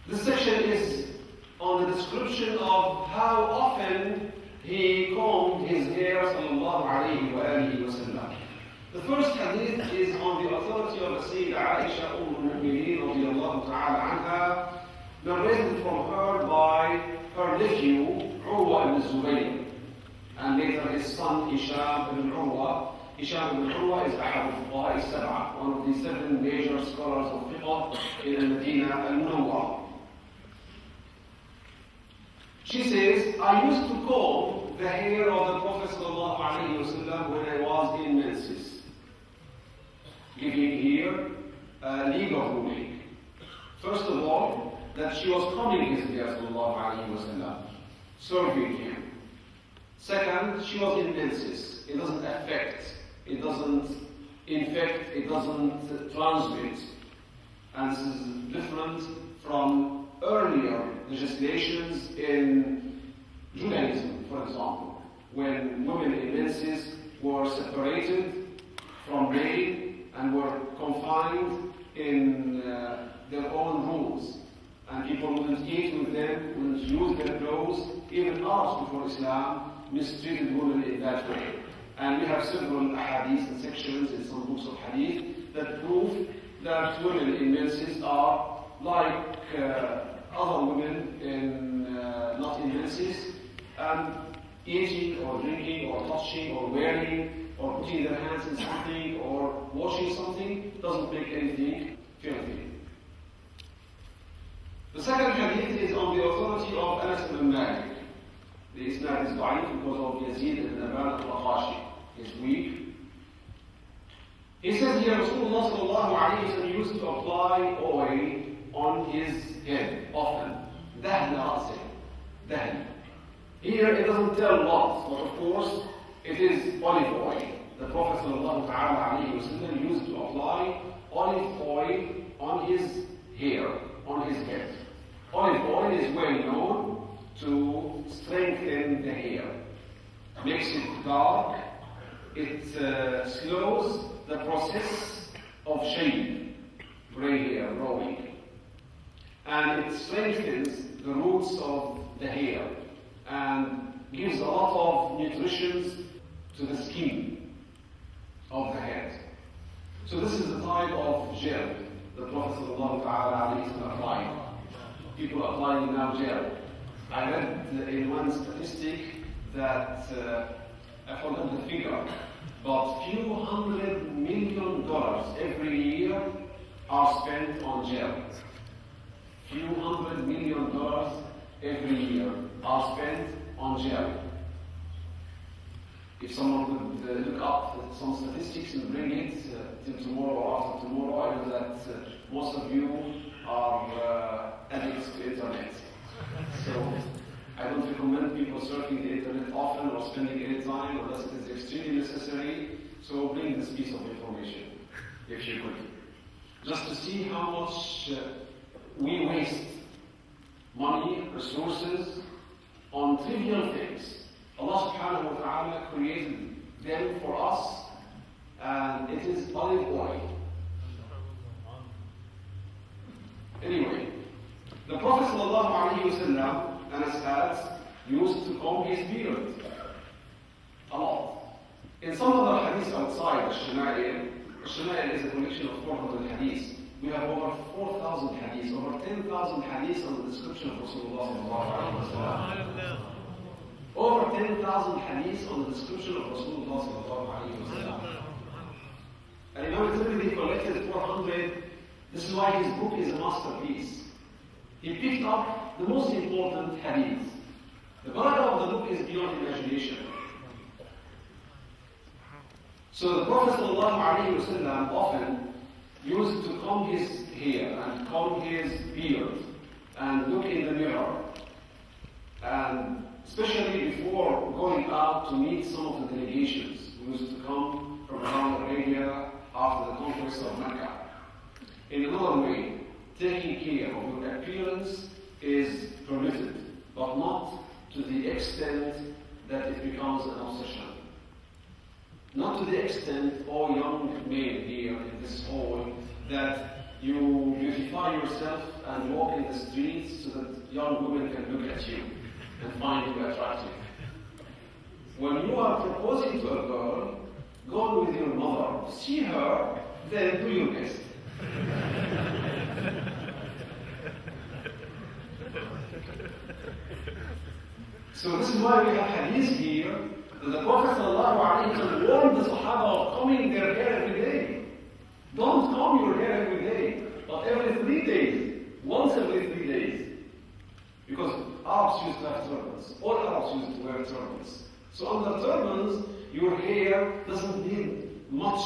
This section is on the description of how often he combed his hair, sallallahu alayhi wa sallam. The first hadith is on the authority of Sayyida Aisha al-Mu'mineen radiyallahu ta'ala anha, narrated from her by her nephew, Urwa ibn Zubayr, and later his son, Hisham ibn Urwa. Hisham ibn Urwa is Ahad al-Fuqaha al-Sab'a, one of the 7 major scholars of fiqh in Medina al-Munawwara. She says, I used to comb the hair of the Prophet sallallahu alayhi wa sallam when I was in menses. Giving here legal ruling. First of all, that she was combing his hair sallallahu alayhi wa sallam, serving him. Second, she was in menses. It doesn't affect, it doesn't infect, it doesn't transmit. And this is different from earlier legislations in Judaism, for example, when women in menses were separated from men and were confined in their own rooms. And people wouldn't eat with them, wouldn't use their clothes. Even Arabs before Islam mistreated women in that way. And we have several hadiths and sections in some books of hadith that prove that women in menses are like other women not in menses, and eating or drinking or touching or wearing or putting their hands in something or washing something doesn't make anything filthy. The second hadith is on the authority of Anas ibn Malik. The isnad is da'if because of Yazid ibn Aban al-Qashi. He's weak. He says here, Rasulullah sallallahu alayhi wa sallam used to apply oil on his head often. Dahn ra'sih. Dahn. Here it doesn't tell what, but of course it is olive oil. The Prophet sallallahu alayhi wa sallam used to apply olive oil on his hair, on his head. Olive oil is well known to strengthen the hair, makes it dark, it slows the process of shave, gray hair growing, and it strengthens the roots of the hair and gives a lot of nutrition to the skin of the head. So this is the type of gel the Prophet ﷺ applied. People applying now gel. I read in one statistic that, I forgot the figure, but few $100 million every year are spent on gel. Few $100 million every year are spent on gel. If someone could look up some statistics and bring it till tomorrow or after tomorrow, I know that most of you are addicts to internet. So I don't recommend people surfing the internet often or spending any time unless it is extremely necessary. So bring this piece of information, if you could. Just to see how much we waste money, resources on trivial things. Allah subhanahu wa ta'ala created them for us, and it is olive oil. Anyway, the Prophet sallallahu alayhi wa sallam and his dads used to comb his beard a lot. In some other hadiths outside Shama'il is a collection of 400 hadiths. We have over 4,000 hadiths, over 10,000 hadiths on the description of Rasulullah sallallahu alayhi wa sallam. Over 10,000 hadiths on the description of Rasulullah sallallahu alayhi wa sallam. And Imam al-Tirmidhi collected 400. This is why his book is a masterpiece. He picked up the most important hadiths. The barakah of the book is beyond imagination. So the Prophet ﷺ often used to comb his hair and comb his beard and look in the mirror. And especially before going out to meet some of the delegations who used to come from around Arabia after the conquest of Mecca. In another way, taking care of your appearance is permitted, but not to the extent that it becomes an obsession. Not to the extent, oh young men here in this hall, that you beautify yourself and walk in the streets so that young women can look at you and find you attractive. When you are proposing to a girl, go with your mother, see her, then do your best. So this is why we have hadith here that the Prophet ﷺ warned the Sahaba of combing their hair every day. Don't comb your hair every day, but every 3 days, once every 3 days. Because Arabs used to have turbans. All Arabs used to wear turbans. So under turbans, your hair doesn't need much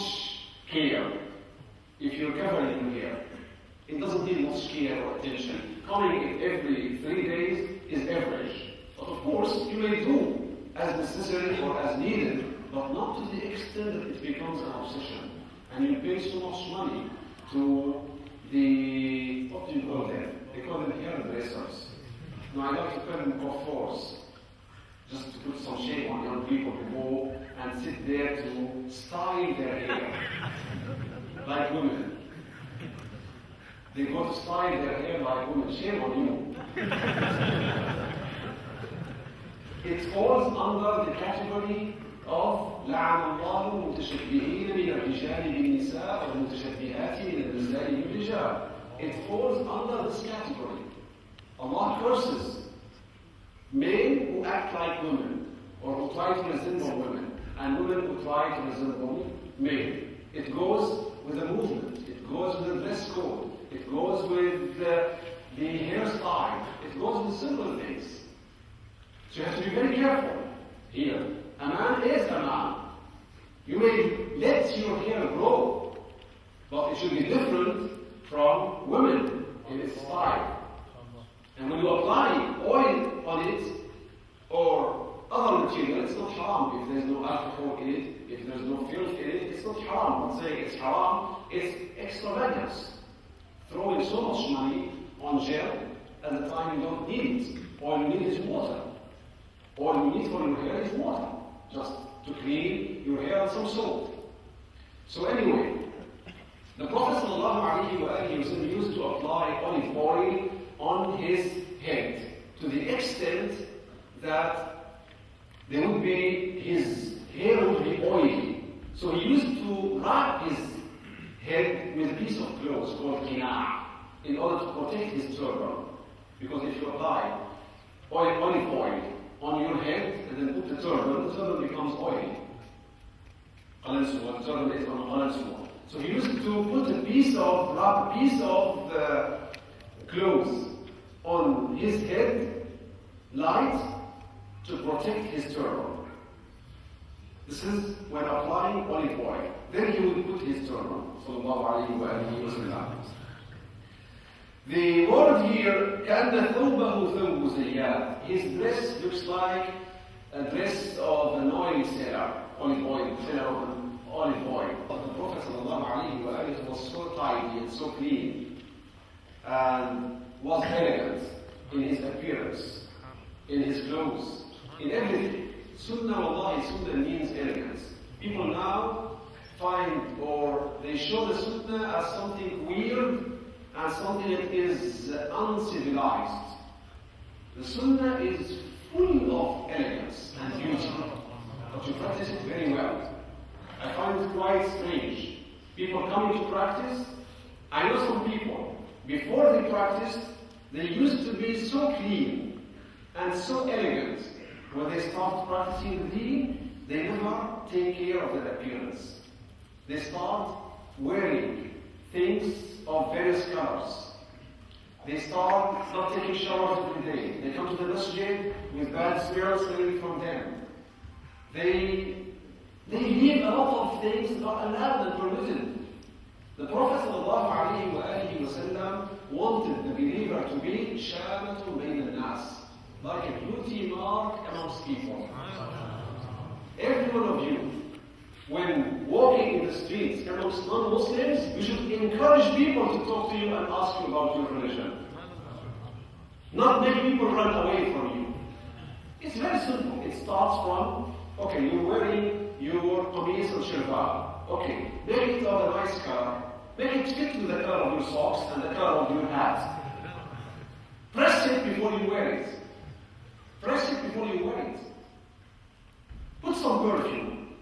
care if you're covering your hair. It doesn't need much care or attention. Combing it every 3 days is average. But of course, you may do as necessary or as needed, but not to the extent that it becomes an obsession. And you pay so much money to the, what do you call them? They call them hairdressers. No, I like to call them coiffeurs. Just to put some shame on young people to go and sit there to style their hair. Like women. They go to style their hair like women. Shame on you. It falls under the category of لعن الله المتشبهين من الرجال بالنساء والمتشبهات من النساء بالرجال. It falls under this category. Allah curses men who act like women or who try to resemble women and women who try to resemble men. It goes with the movement. It goes with the dress code. It goes with the hairstyle. It goes with simple things. So you have to be very careful here. A man is a man. You may let your hair grow, but it should be different from women in its style. And when you apply oil on it or other material, it's not haram. If there's no alcohol in it, if there's no filth in it, it's not haram. I'm not saying it's haram, it's extravagance. Throwing so much money on gel at the time you don't need it. All you need is water. All you need for your hair is water, just to clean your hair and some soap. So anyway, the Prophet ﷺ used to apply olive oil on his head to the extent that his hair would be oily. So he used to wrap his head with a piece of cloth called qina' in order to protect his turban. Because if you apply olive oil on your head and then put the turban becomes oily. The turban is on qalansuwa. So he used to put a piece of clothes on his head, light, to protect his turban. This is when applying olive oil. Then he would put his turban. Sallallahu alayhi wa sallam. The word here, كَأَنَّ ثَوْبَهُ ثَوْبُ زَيَّاتٍ. His dress looks like a dress of an oil seller, seller of olive oil. But the Prophet ﷺ was so tidy and so clean and was elegant in his appearance, in his clothes, in everything. Sunnah wallahi, sunnah means elegance. People now find or they show the sunnah as something weird and something that is uncivilized. The sunnah is full of elegance and beauty, but you practice it very well. I find it quite strange. People coming to practice, I know some people, before they practiced, they used to be so clean and so elegant. When they start practicing the deen, they never take care of their appearance. They start wearing things of various colors. They start not taking showers every day. They come to the masjid with bad smells coming from them. They leave a lot of things that are allowed and permitted. The Prophet ﷺ wanted the believer to be shamatun bayna nas, like a beauty mark amongst people. Every one of you, when walking in the streets amongst non-Muslims, you should encourage people to talk to you and ask you about your religion. Not make people run away from you. It's very simple. It starts from, okay, you're wearing your qamis and shalwar. Okay, make it of a nice color. Make it fit to the color of your socks and the color of your hat. Press it before you wear it. Press it before you wear it. Put some perfume.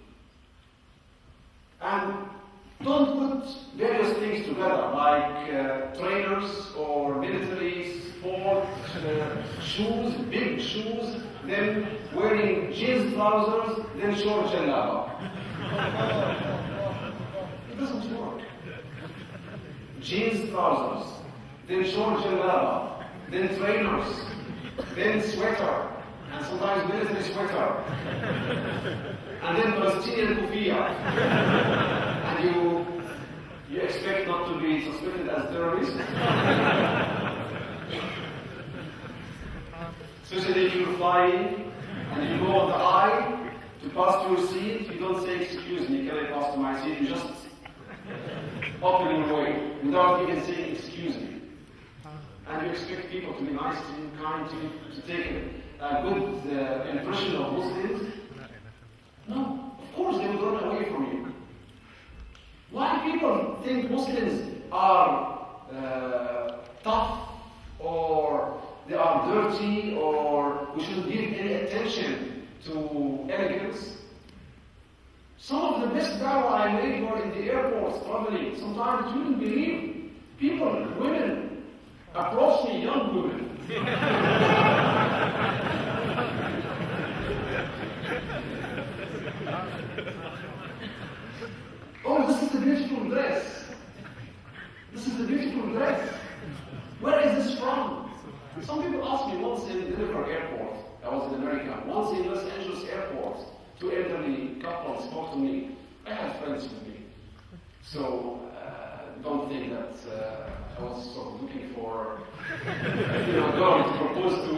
And don't put various things together like trainers or military sport shoes, big shoes, then wearing jeans trousers, then short jellaba. It doesn't work. Jeans trousers, then short jellaba, then trainers, then sweater, and sometimes military sweater, and then Palestinian kufiya. And you expect not to be suspected as terrorist? Especially if you're flying and you go on the aisle to pass to your seat, you don't say, excuse me, can I pass to my seat? You just open your way without even saying, excuse me. And you expect people to be nice to you, kind to you, to take a good impression of Muslims? No, of course they would run away from you. Why do people think Muslims are tough, or they are dirty, or we shouldn't give any attention to elegance? Some of the best dawah I made were in the airports, traveling. Sometimes you wouldn't believe people, women, approach me, young women. Oh, this is a beautiful dress. This is a beautiful dress. Where is this from? Some people asked me once in Denver airport, I was in America, once in Los Angeles airport, two elderly couples spoke to me. I had friends with me. So don't think that I was sort of looking for a girl to propose to.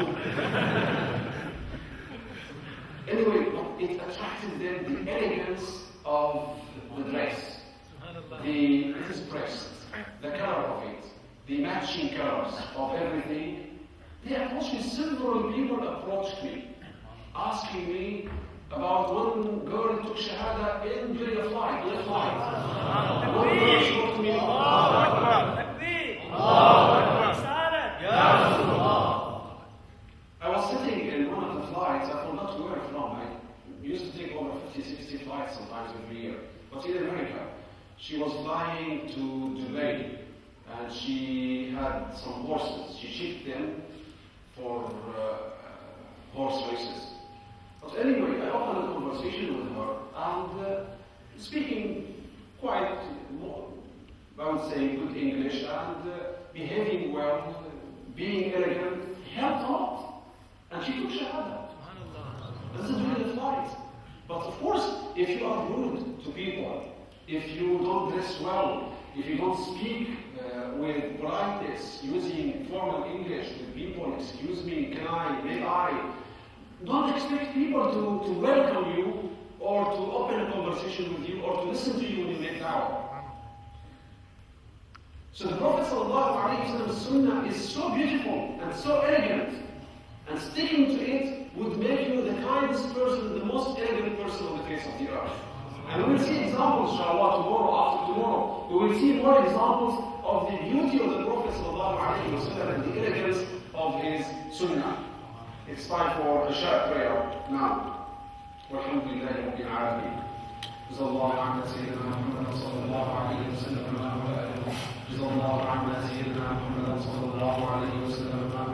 Anyway, it attracted them, the elegance of the dress, it is pressed, the color of it, the matching colors of everything. They approached me, several people approached me, asking me about one girl who took Shahada during a flight, One girl spoke to me, I was sitting in one of the flights, I forgot where from. I used to take over 50, 60 flights sometimes every year. But in America, she was flying to Dubai, and she had some horses. She shipped them for horse races. But anyway, I opened a conversation with her, and speaking quite, I would say, good English, and behaving well, being elegant, helped a lot. And she took Shahada. This is during the flight. But of course, if you are rude to people, if you don't dress well, if you don't speak with politeness, using formal English with people, excuse me, can I, may I, don't expect people to welcome you, or to open a conversation with you, or to listen to you when you make da'wah. So the Prophet ﷺ's sunnah is so beautiful and so elegant, and sticking to it would make you the kindest person, the most elegant person on the face of the earth. And we will see examples, inshallah, tomorrow, after tomorrow. We will see more examples of the beauty of the Prophet ﷺ and the elegance of his sunnah. It's time for a short prayer now. والحمد لله رب العالمين. جزا الله عنا سيدنا محمد صلى الله عليه وسلم. جزا الله عنا سيدنا محمد صلى الله عليه وسلم.